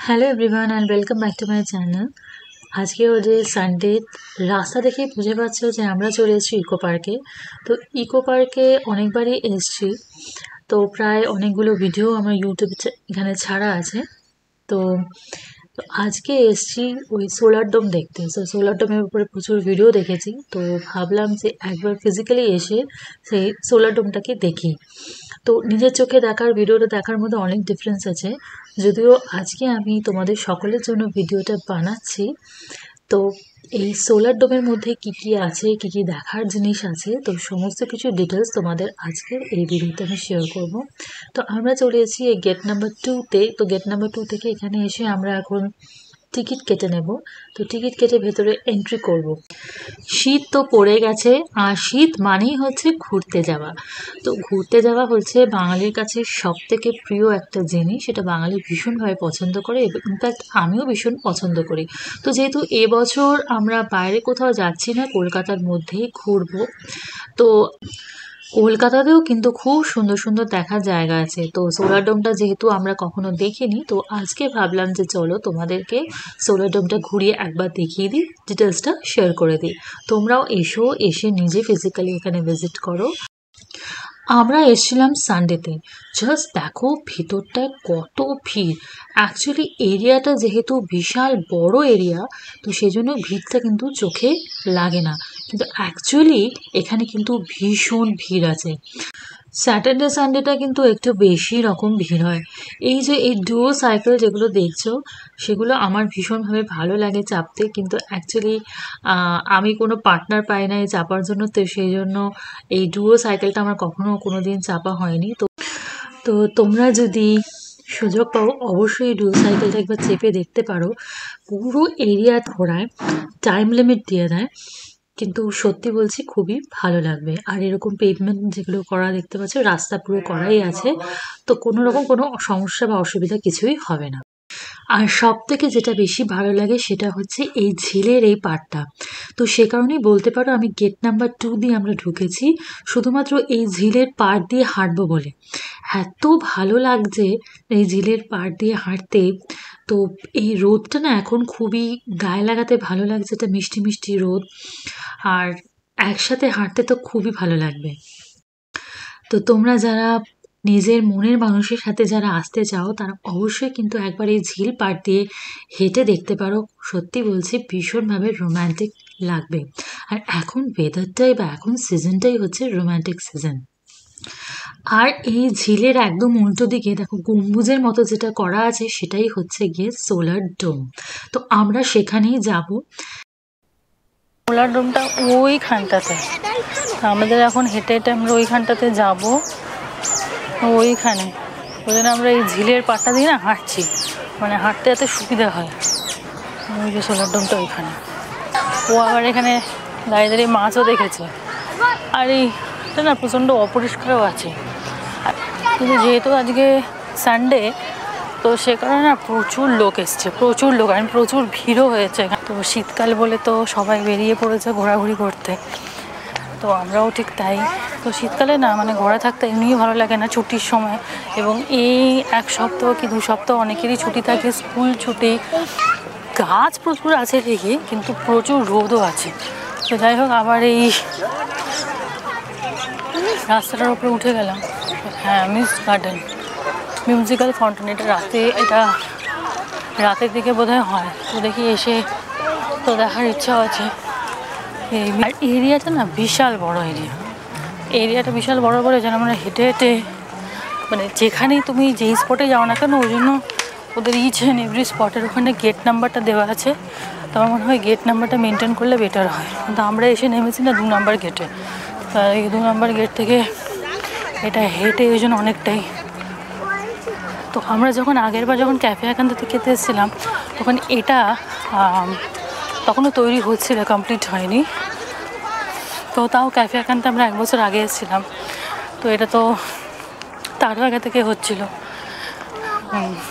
Hello everyone and welcome back to my channel. আজকে হচ্ছে Sunday. রাস্তা দেখেই বুঝে পাচ্ছো যে আমরা চলে এসেছি ইকো পার্কে। তো ইকো পার্কে অনেকবারই এসেছি, তো প্রায় অনেকগুলো ভিডিও আমার ইউটিউবে এখানে ছাড়া আছে। তো তো আজকে এসেছি ওই সোলার ডোম দেখতে। তো সোলার ডোমের উপরে প্রচুর ভিডিও দেখেছি, তো ভাবলাম যে একবার ফিজিক্যালি এসে সেই সোলার ডোমটাকে দেখি। তো নিজের চোখে দেখার ভিডিওটা দেখার মধ্যে অনেক ডিফারেন্স আছে। যদিও আজকে আমি তোমাদের সকলের জন্য ভিডিওটা বানাচ্ছি। তো এই সোলার ডোমের মধ্যে কি কি আছে, কি কি দেখার জিনিস আছে, তো সমস্ত কিছু ডিটেলস তোমাদের আজকের এই ভিডিওতে আমি শেয়ার করব। তো আমরা চলে এসেছি এই গেট নাম্বার 2-তে। তো গেট নাম্বার 2 থেকে এখানে এসে আমরা এখন টিকিট কেটে নেব। তো টিকিট কেটে ভেতরে এন্ট্রি করব। শীত তো পড়ে গেছে, আর শীত মানেই হচ্ছে ঘুরতে যাওয়া। তো ঘুরতে যাওয়া হচ্ছে বাঙালির কাছে সব থেকে প্রিয় একটা জিনিস, সেটা বাঙালি ভীষণভাবে পছন্দ করে, ইনফ্যাক্ট আমিও ভীষণ পছন্দ করি। তো যেহেতু এবছর আমরা বাইরে কোথাও যাচ্ছি না, কলকাতার মধ্যেই ঘুরবো, তো কলকাতাতেও কিন্তু খুব সুন্দর সুন্দর দেখার জায়গা আছে। তো সোলার ডোমটা যেহেতু আমরা কখনো দেখিনি, তো আজকে ভাবলাম যে চলো তোমাদেরকে সোলার ডোমটা ঘুরিয়ে একবার দেখিয়ে দিই, ডিটেলসটা শেয়ার করে দিই। তোমরাও এসে নিজে ফিজিক্যালি এখানে ভিজিট করো। আমরা এসেছিলাম সানডেতে। জাস্ট দেখো ভিতরটায় কত ভিড়। অ্যাকচুয়ালি এরিয়াটা যেহেতু বিশাল বড় এরিয়া, তো সেজন্য ভিড়টা কিন্তু চোখে লাগে না, কিন্তু অ্যাকচুয়ালি এখানে কিন্তু ভীষণ ভিড় আছে। স্যাটারডে সানডেটা কিন্তু একটু বেশি রকম ভিড় হয়। এই যে এই ডুয়ো সাইকেল যেগুলো দেখছো, সেগুলো আমার ভীষণভাবে ভালো লাগে চাপতে, কিন্তু অ্যাকচুয়ালি আমি কোনো পার্টনার পাই না এই চাপার জন্য, তো সেই জন্য এই ডুয়ো সাইকেলটা আমার কখনো কোনো দিন চাপা হয়নি। তো তো তোমরা যদি সুযোগ পাও অবশ্যই এই ডুয়ো সাইকেলটা একবার চেপে দেখতে পারো। পুরো এরিয়া ঘোরায়, টাইম লিমিট দিয়ে দেয়, কিন্তু সত্যি বলছি খুবই ভালো লাগবে। আর এরকম পেভমেন্ট যেগুলো করা দেখতে পাচ্ছ, রাস্তা পুরো করাই আছে, তো কোনো রকম কোনো সমস্যা বা অসুবিধা কিছুই হবে না। আর সব থেকে যেটা বেশি ভালো লাগে সেটা হচ্ছে এই ঝিলের এই পাড়টা। তো সে কারণেই বলতে পারো আমি গেট নাম্বার 2 দিয়ে আমরা ঢুকেছি শুধুমাত্র এই ঝিলের পাড় দিয়ে হাঁটবো বলে। এত ভালো লাগছে এই ঝিলের পাড় দিয়ে হাঁটতে। তো এই রোদটা না এখন খুবই গায়ে লাগাতে ভালো লাগছে, এটা মিষ্টি মিষ্টি রোদ, আর একসাথে হাঁটতে তো খুবই ভালো লাগবে। তো তোমরা যারা নিজের মনের মানুষের সাথে যারা আসতে চাও, তারা অবশ্যই কিন্তু একবার এই ঝিল পাড় দিয়ে হেঁটে দেখতে পারো। সত্যি বলছি ভীষণভাবে রোম্যান্টিক লাগবে। আর এখন ওয়েদারটাই বা এখন সিজনটাই হচ্ছে রোম্যান্টিক সিজন। আর এই ঝিলের একদম উল্টো দিকে দেখো গম্বুজের মতো যেটা করা আছে, সেটাই হচ্ছে গিয়ে সোলার ডোম। তো আমরা সেখানেই যাব। সোলার ডোমটা ওইখানটাতে, আমাদের এখন হেঁটে হেঁটে আমরা ওইখানটাতে যাবো। ওইখানে ওই জন্য আমরা এই ঝিলের পাড়টা দিয়ে না হাঁটছি, মানে হাঁটতে এত সুবিধা হয়। ওই যে সোলার ডোমটা ওইখানে। ও আবার এখানে দাঁড়িয়ে দাঁড়িয়ে মাছও দেখেছে। আর এইটা না প্রচণ্ড অপরিষ্কারও আছে, কিন্তু যেহেতু আজকে সানডে, তো সে কারণে না প্রচুর লোক এসছে, প্রচুর লোক, আর প্রচুর ভিড়ও হয়েছে। তো শীতকাল বলে তো সবাই বেরিয়ে পড়েছে ঘোরাঘুরি করতে, তো আমরাও ঠিক তাই। তো শীতকালে না মানে ঘরে থাকতে এমনিই ভালো লাগে না ছুটির সময়, এবং এই এক সপ্তাহ কি 2 সপ্তাহ অনেকেরই ছুটি থাকে, স্কুল ছুটি। গাছ প্রচুর আছে ঠিকই, কিন্তু প্রচুর রোদও আছে। তো যাই হোক, আবার এই রাস্তাটার উপরে উঠে গেলাম। হ্যাঁ, মিস্ট গার্ডেন মিউজিক্যাল ফাউন্টেন। এটা রাতের দিকে বোধহয় হয়। তো দেখি এসে তো দেখার ইচ্ছা আছে। আর এরিয়াটা না বিশাল বড় এরিয়াটা বিশাল বড় বলে যেন আমরা হেঁটে হেঁটে মানে যেখানেই তুমি যেই স্পটে যাও না কেন, ওই জন্য ওদের ইচ অ্যান্ড এভরি স্পটের ওখানে গেট নাম্বারটা দেওয়া আছে। তো আমার মনে হয় গেট নাম্বারটা মেনটেন করলে বেটার হয়। কিন্তু আমরা এসে নেমেছি না 2 নম্বর গেটে, এই 2 নম্বর গেট থেকে এটা হেঁটে ওই জন্য অনেকটাই। তো আমরা যখন আগেরবার যখন ক্যাফে একান্তে খেতে এসেছিলাম, তখন এটা তখনও তৈরি হচ্ছিল, কমপ্লিট হয়নি। তো তাও ক্যাফে একান্তে আমরা 1 বছর আগে এসেছিলাম, তো এটা তো তারও আগে থেকে হচ্ছিল।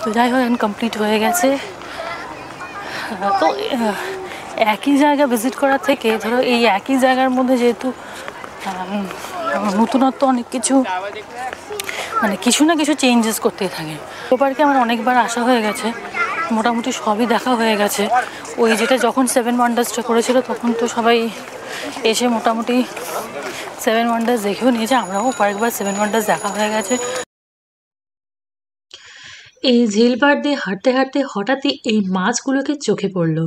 তো যাই হোক এখন কমপ্লিট হয়ে গেছে। তো একই জায়গা ভিজিট করার থেকে ধরো এই একই জায়গার মধ্যে যেহেতু নতুনত্ব অনেক কিছু, মানে কিছু না কিছু চেঞ্জেস করতেই থাকে। তো পার্কে আমার অনেকবার আসা হয়ে গেছে, মোটামুটি সবই দেখা হয়ে গেছে। ওই যেটা যখন 7 ওয়ান্ডার্সটা করেছিল তখন তো সবাই এসে মোটামুটি 7 ওয়ান্ডার্স দেখেও নিয়েছে, আমরাও কয়েকবার 7 ওয়ান্ডার্স দেখা হয়ে গেছে। এই ঝিল পাড় দিয়ে হাঁটতে হাঁটতে হঠাৎই এই মাছগুলোকে চোখে পড়লো,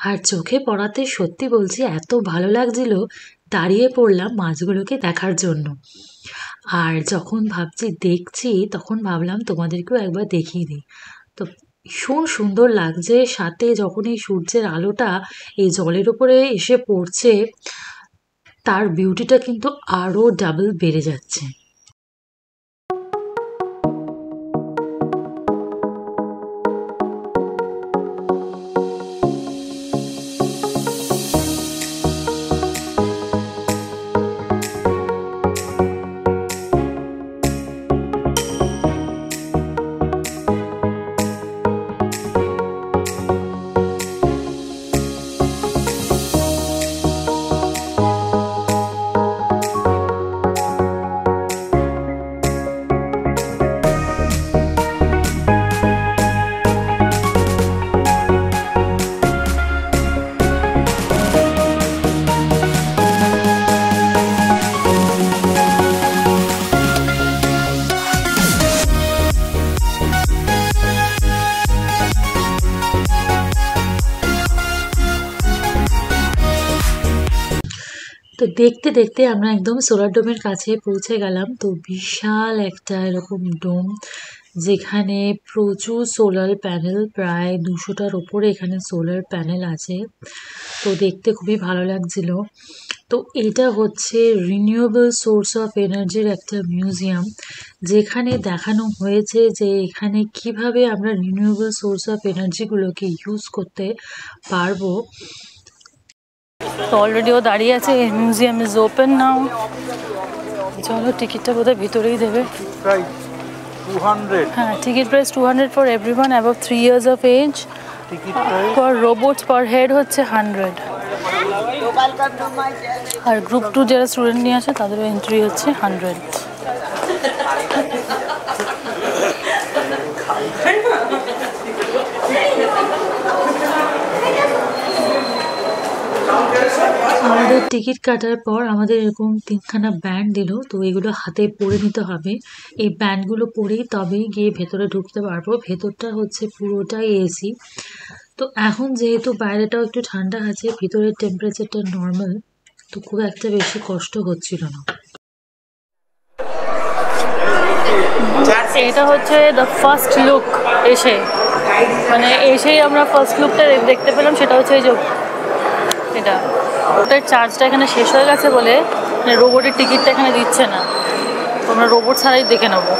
আর চোখে পড়াতে সত্যি বলছি এত ভালো লাগছিল, দাঁড়িয়ে পড়লাম মাছগুলোকে দেখার জন্য। আর যখন ভাবছি দেখছি তখন ভাবলাম তোমাদেরকেও একবার দেখিয়ে দিই। তো ভীষণ সুন্দর লাগছে, সাথে যখন এই সূর্যের আলোটা এই জলের উপরে এসে পড়ছে তার বিউটিটা কিন্তু আরও ডাবল বেড়ে যাচ্ছে। তো দেখতে দেখতে আমরা একদম সোলার ডোমের কাছে পৌঁছে গেলাম। তো বিশাল একটা এরকম ডোম, যেখানে প্রচুর সোলার প্যানেল, প্রায় 200টার ওপরে এখানে সোলার প্যানেল আছে। তো দেখতে খুবই ভালো লাগছিল। তো এটা হচ্ছে রিনিউয়েবল সোর্স অফ এনার্জির একটা মিউজিয়াম, যেখানে দেখানো হয়েছে যে এখানে কিভাবে আমরা রিনিউয়েবল সোর্স অফ এনার্জিগুলোকে ইউজ করতে পারবো। তো অলরেডি ও দাঁড়িয়ে আছে, মিউজিয়াম ইজ ওপেন নাও। চলো, টিকিটটা বোধহয় ভিতরেই দেবে। হ্যাঁ, ticket price 200 for everyone above 3 years of age. For robots per head হচ্ছে 100, আর গ্রুপ 2 যারা স্টুডেন্ট নিয়ে আসে তাদেরও এন্ট্রি হচ্ছে 100। আমাদের টিকিট কাটার পর আমাদের এরকম 3খানা ব্যান্ড দিল। তো এগুলো হাতে পরে নিতে হবে, এই ব্যান্ডগুলো পরেই তবেই গিয়ে ভেতরে ঢুকতে পারবো। ভেতরটা হচ্ছে পুরোটাই এসি। তো এখন যেহেতু বাইরেটাও একটু ঠান্ডা আছে, ভিতরের টেম্পারেচারটা নর্মাল, তো খুব একটা বেশি কষ্ট হচ্ছিল না। এটা হচ্ছে দ্য ফার্স্ট লুক, এসেই আমরা ফার্স্ট লুকটা দেখতে পেলাম। সেটা হচ্ছে এই যে এটা, ওটার চার্জটা এখানে শেষ হয়ে গেছে বলে রোবটের টিকিটটা এখানে দিচ্ছে না, তোমরা রোবট ছাড়াই দেখে নেবো।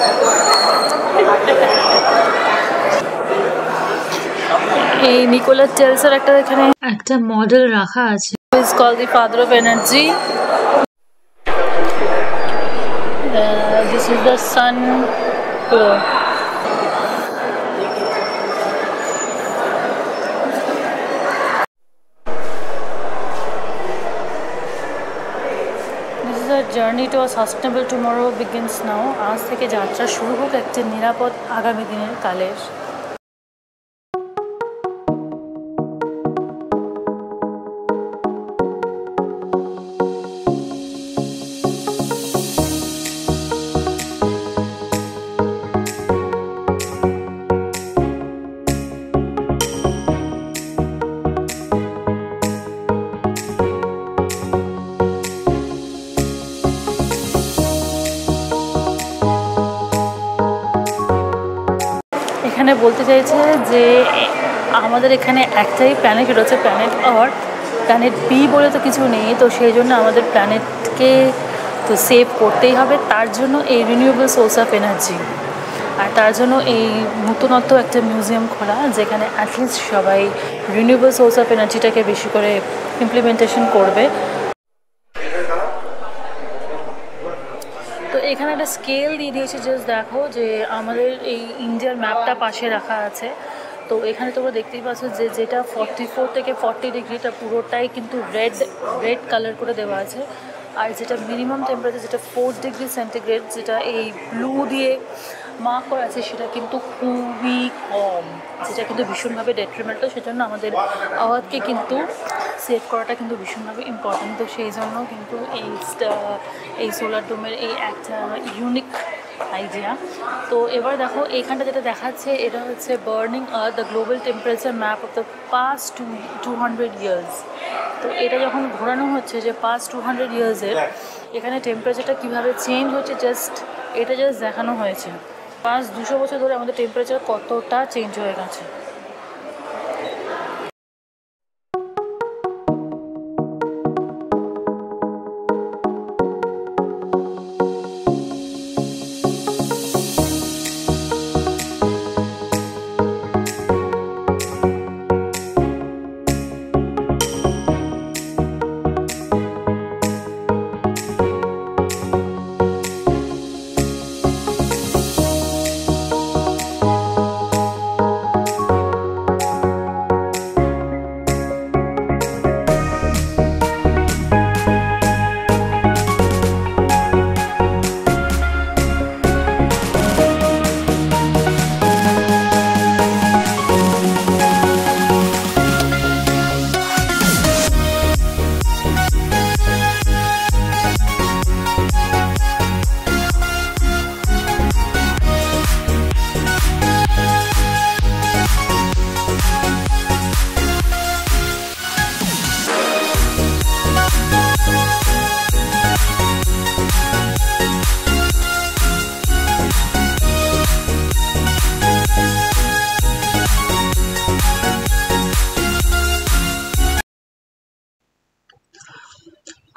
এই নিকোলা টেসলার একটা এখানে একটা মডেল রাখা আছে, is called the father of energy. This is the sun. Journey to a sustainable tomorrow begins now. আজ থেকে যাত্রা শুরু হোক একটি নিরাপদ আগামী দিনের কালের। এখানে বলতে চাইছে যে আমাদের এখানে একটাই প্ল্যানেট রয়েছে, প্ল্যানেট আর্থ। প্ল্যানেট বি বলে তো কিছু নেই, তো সেই জন্য আমাদের প্ল্যানেটকে তো সেভ করতেই হবে। তার জন্য এই রিনিউয়েবল সোর্স অফ এনার্জি, আর তার জন্য এই নতুনত্ব একটা মিউজিয়াম খোলা, যেখানে অ্যাটলিস্ট সবাই রিনিউয়েবল সোর্স অফ এনার্জিটাকে বেশি করে ইমপ্লিমেন্টেশন করবে। তো এখানে একটা স্কেল দিয়ে দিয়েছে, জাস্ট দেখো যে আমাদের এই ইন্ডিয়ার ম্যাপটা পাশে রাখা আছে। তো এখানে তোমরা দেখতেই পাচ্ছ যে যেটা 44 থেকে 40 ডিগ্রিটা পুরোটাই কিন্তু রেড কালার করে দেওয়া আছে, আর যেটা মিনিমাম টেম্পারেচার যেটা 4 ডিগ্রি সেন্টিগ্রেড, যেটা এই ব্লু দিয়ে মার্ক করা আছে সেটা কিন্তু খুবই কম, যেটা কিন্তু ভীষণভাবে ডেট্রিমেন্টাল। সেজন্য আমাদের আওয়াজকে কিন্তু সেভ করাটা কিন্তু ভীষণভাবে ইম্পর্টেন্ট। তো সেই জন্য কিন্তু এই সোলার ডোমের এই একটা ইউনিক আইডিয়া। তো এবার দেখো এইখানটা যেটা দেখাচ্ছে এটা হচ্ছে burning earth the global temperature map of the past 200 years. তো এটা যখন ঘোরানো হচ্ছে যে পাস্ট 200 ইয়ার্সের এখানে টেম্পারেচারটা কীভাবে চেঞ্জ হচ্ছে এটা জাস্ট দেখানো হয়েছে। পাঁচ 200 বছর ধরে আমাদের টেম্পারেচার কতটা চেঞ্জ হয়ে গেছে।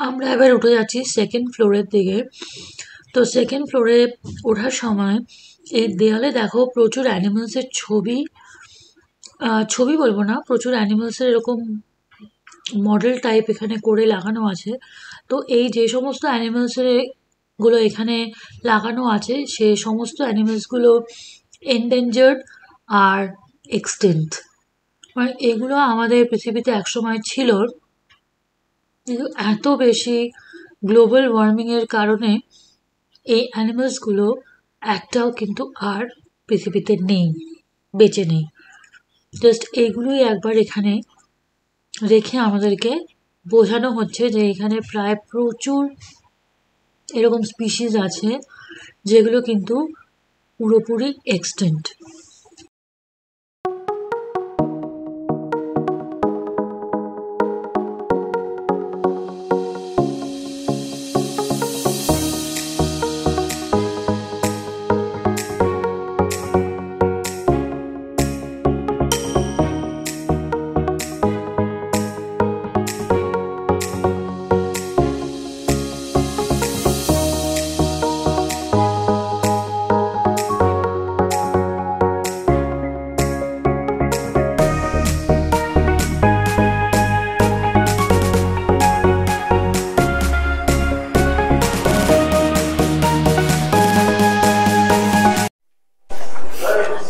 আমরা এবার উঠে যাচ্ছি সেকেন্ড ফ্লোরের দিকে। তো সেকেন্ড ফ্লোরে ওঠার সময় এই দেয়ালে দেখো প্রচুর অ্যানিমালসের ছবি বলবো না, প্রচুর অ্যানিমালসের এরকম মডেল টাইপ এখানে করে লাগানো আছে। তো এই যে সমস্ত গুলো এখানে লাগানো আছে সে সমস্ত অ্যানিমালসগুলো এন্ডেঞ্জার্ড আর এক্সটিংক্ট। মানে এগুলো আমাদের পৃথিবীতে একসময় ছিল, কিন্তু এত বেশি গ্লোবাল ওয়ার্মিংয়ের কারণে এই অ্যানিমালসগুলো একটাও কিন্তু আর পৃথিবীতে নেই, বেঁচে নেই। জাস্ট এইগুলোই একবার এখানে রেখে আমাদেরকে বোঝানো হচ্ছে যে এখানে প্রায় প্রচুর এরকম স্পিসিস আছে যেগুলো কিন্তু পুরোপুরি এক্সটিংক্ট।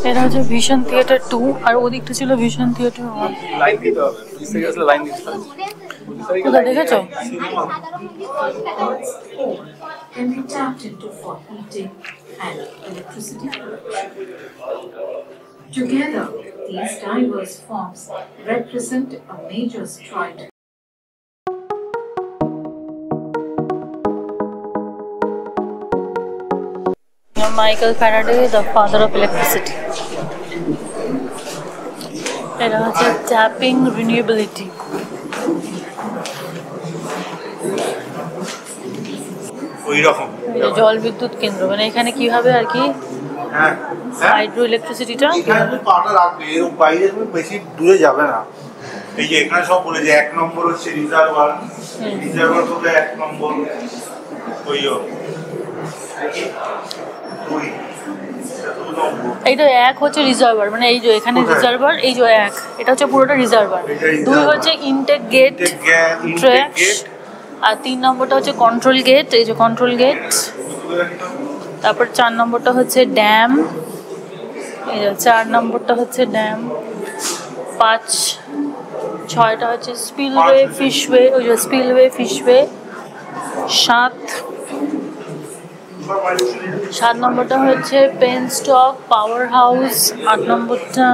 এটা হচ্ছে ভিশন থিয়েটার 2 আর ওদিকটা ছিল ভিশন থিয়েটার 1। কোথায় দেখেছো? Together, these diverse forms represent a major stride. Michael Faraday, the father of electricity. এটা হচ্ছে ট্যাপিং রিনিউয়েবিলিটি। জল বিদ্যুৎ কেন্দ্র, মানে এখানে কিভাবে আর কি হাইড্রো ইলেকট্রিসিটিটা পাটা রাখবে, এর বাইরে বেশি দূরে যাবে না। এই যে এখানে সব বলে যে 1 নম্বর হচ্ছে রিজার্ভার, রিজার্ভার থেকে 1 নম্বর ওইও এই তো 1 হচ্ছে রিজার্ভার, মানে এই যে এখানে রিজার্ভার, এই যে 1 এটা হচ্ছে পুরোটা রিজার্ভার। 2 হচ্ছে ইনটেক গেট ট্র্যাক, আর 3 নম্বরটা হচ্ছে কন্ট্রোল গেট, এই যে কন্ট্রোল গেট। তারপর 4 নম্বরটা হচ্ছে ড্যাম, এই যে 4 নম্বরটা হচ্ছে ড্যাম। 5 6টা হচ্ছে স্পিলওয়ে ফিশওয়ে, ওই যে স্পিলওয়ে ফিশওয়ে। 7 7 নম্বরটা হচ্ছে পেন স্টক পাওয়ার হাউস, 8 নম্বরটা,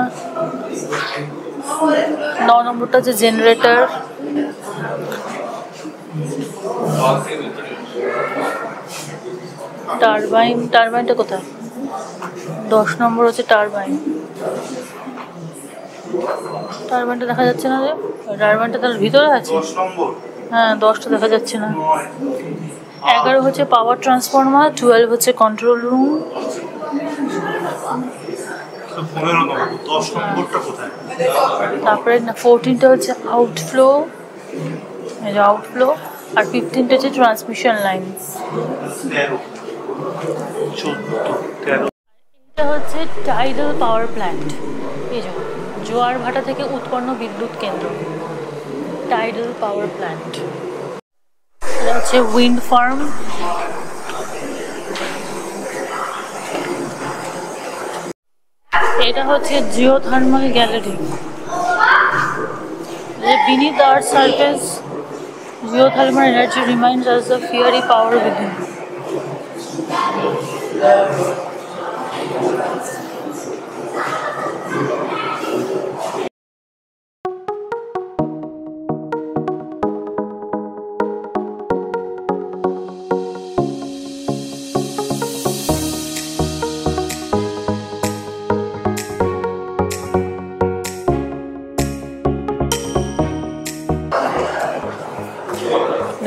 9 নম্বরটা হচ্ছে জেনারেটর, টারবাইন, টারবাইনটা কোথায়? 10 নম্বর হচ্ছে টারবাইন, টারবাইনটা দেখা যাচ্ছে না রে, টারবাইনটা তার ভিতরে আছে। 10 নম্বর, হ্যাঁ 10টা দেখা যাচ্ছে না। 11 হচ্ছে পাওয়ার ট্রান্সফরমার, 12 হচ্ছে কন্ট্রোল রুম, 15 নম্বর, 10 নম্বরটা কোথায়? তারপরে 14টা হচ্ছে আউটফ্লো, এই যে আউটফ্লো, আর 15টা হচ্ছে ট্রান্সমিশন লাইনস। 13, 14, 13। এটা হচ্ছে টাইডাল পাওয়ার প্ল্যান্ট, এই যে জোয়ার ভাটা থেকে উৎপন্ন বিদ্যুৎ কেন্দ্র, টাইডাল পাওয়ার প্ল্যান্ট। এটা হচ্ছে উইন্ড ফার্ম, এটা হচ্ছে geothermal gallery. Beneath the Earth's surface, geothermal energy reminds us the fiery power within.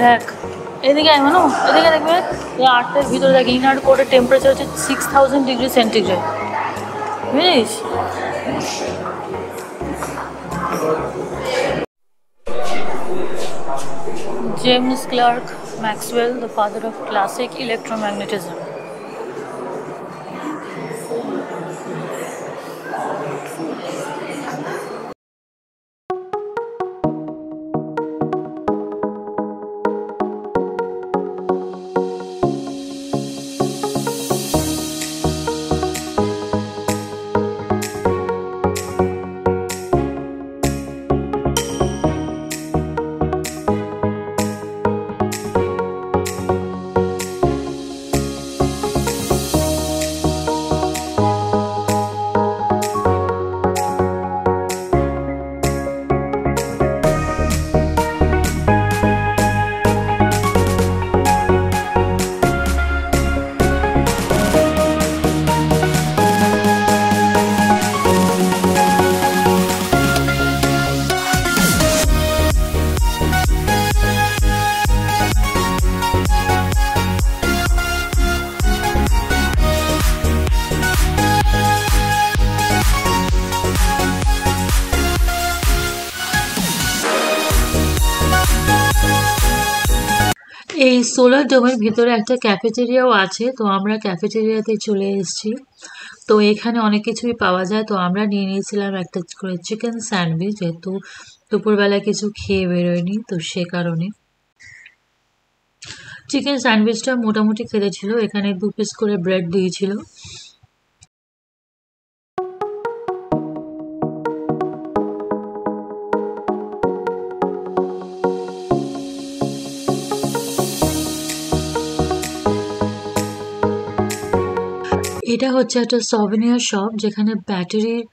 দেখ এদিকে আয় মানো, এদিকে দেখবে এই আর্টের ভিতরে দেখ ইনার কোরের টেম্পারেচার হচ্ছে 6000 ডিগ্রি সেন্টিগ্রেড, বুঝিস? James Clerk Maxwell, the father of classic electromagnetism. এই সোলার ডোমের ভিতরে একটা ক্যাফেটেরিয়াও আছে, তো আমরা ক্যাফেটেরিয়াতে চলে এসেছি। তো এখানে অনেক কিছুই পাওয়া যায়, তো আমরা নিয়ে নিয়েছিলাম একটা করে চিকেন স্যান্ডউইচ, যেহেতু দুপুরবেলায় কিছু খেয়ে বেরোয়নি, তো সে কারণে চিকেন স্যান্ডউইচটা মোটামুটি খেতে ছিল। এখানে 2 পিস করে ব্রেড দিয়েছিল। এটা হচ্ছে একটা সভেনিয়ার শপ, যেখানে ব্যাটারির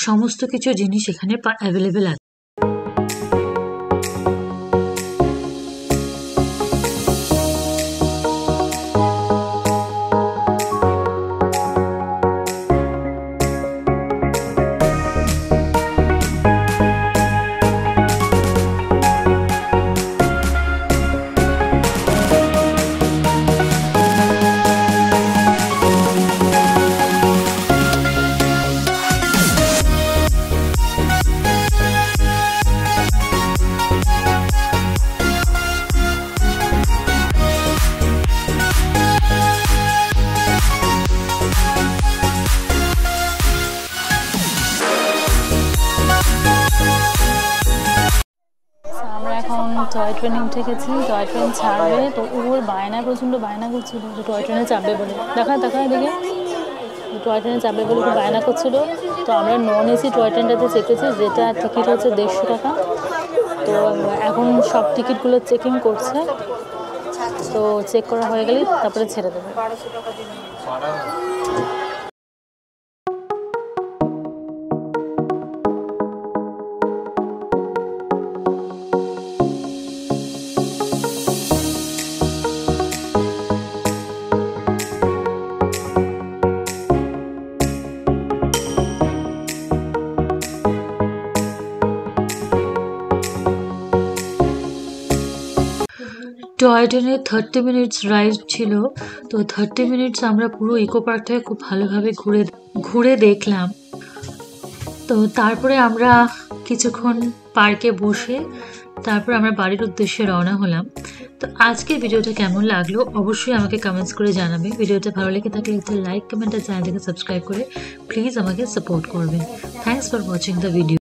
সমস্ত কিছু জিনিস এখানে অ্যাভেলেবেল আছে। টয় ট্রেনে উঠে গেছি, টয় ট্রেন ছাড়বে, তো ওর বায়নায় প্রচণ্ড বায়না করছিল যে টয় ট্রেনে চাপবে বলে। দেখা এদিকে টয় ট্রেনে চাপবে বলে খুব বায়না করছিল। তো আমরা নন এসি টয় ট্রেনটাতে চেপেছি, যেটা টিকিট হচ্ছে 150 টাকা। তো এখন সব টিকিটগুলো চেকিং করছে, তো চেক করা হয়ে গেলেই তারপরে ছেড়ে দেবে। টয় ট্রেনে 30 মিনিটস রাইড ছিল। তো 30 মিনিটস আমরা পুরো ইকো পার্কটাকে খুব ভালোভাবে ঘুরে দেখলাম। তো তারপরে আমরা কিছুক্ষণ পার্কে বসে তারপর আমরা বাড়ির উদ্দেশ্যে রওনা হলাম। তো আজকের ভিডিওটা কেমন লাগলো অবশ্যই আমাকে কমেন্টস করে জানাবে। ভিডিওটা ভালো লেগে থাকলে একটা লাইক কমেন্ট আর চ্যানেলটাকে সাবস্ক্রাইব করে প্লিজ আমাকে সাপোর্ট করবেন। Thanks for watching the video.